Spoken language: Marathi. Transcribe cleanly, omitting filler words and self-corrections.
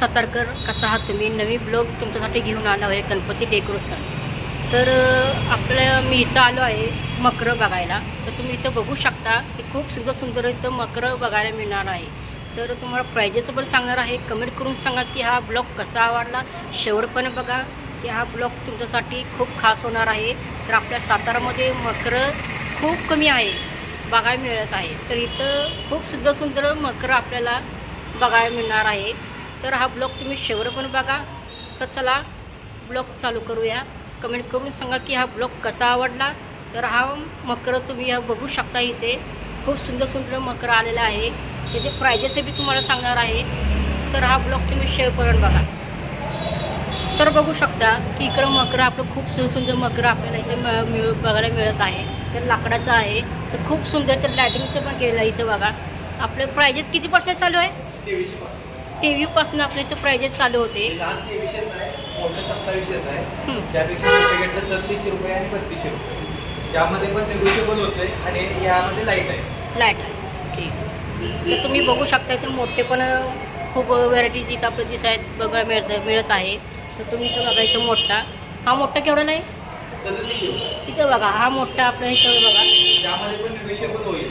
सातारकर, कसा आहात तुम्ही? नवीन ब्लॉग तुमच्यासाठी घेऊन आलो आहे गणपती डेकोरेशन. तर आपल्या मी इथं आलो आहे मकरं बघायला. तर तुम्ही इथं बघू शकता की खूप सुंदर सुंदर इथं मकरं बघायला मिळणार आहे. तर तुम्हाला प्राइजेस पण सांगणार आहे. कमेंट करून सांगा की हा ब्लॉग कसा आवडला. शेवटपर्यंत बघा की हा ब्लॉग तुमच्यासाठी खूप खास होणार आहे. तर आपल्या सातारामध्ये मकरं खूप कमी आहे बघायला मिळत आहे. तर इथं खूप सुंदर सुंदर मकरं आपल्याला बघायला मिळणार आहे. तर हा ब्लॉग तुम्ही शेवटपर्यंत बघा. तर चला ब्लॉग चालू करूया. कमेंट करून सांगा की हा ब्लॉग कसा आवडला. तर हा मकरं तुम्ही बघू शकता. इथे खूप सुंदर सुंदर मकरं आलेलं आहे. त्याचे प्राइजेस बी तुम्हाला सांगणार आहे. तर हा ब्लॉग तुम्ही शेवटपर्यंत बघा. तर बघू शकता की इकडं मकरं आपलं खूप सुंदर सुंदर मकरं आपल्याला इथे बघायला मिळत आहे. तर लाकडाचं आहे. तर खूप सुंदर. तर लायटिंगचं पण केलेलं आहे इथं बघा. आपले प्राइजेस कितीपासून चालू आहे? 23 पासून आपल्या इथं प्राइजेस चालू होते. 2700 आहे. त्यापेक्षा मोठे घेतलं 3700 रुपये आणि 3200 रुपये. यामध्ये पण नेगोशिएबल होते आणि यामध्ये लाईट आहे. लाईट आहे. ठीक. तर तुम्ही बघू शकता की मोठे पण खूप व्हरायटीज इथं आपलं दिसायला बघायला मिळत आहे. तर तुम्ही इथं बघा. इथं मोठा, हा मोठा केवढा आहे? 3700 रुपये. इथं बघा. हा मोठा आपल्या इथं बघा. त्यामध्ये पण नेगोशिएबल होईल.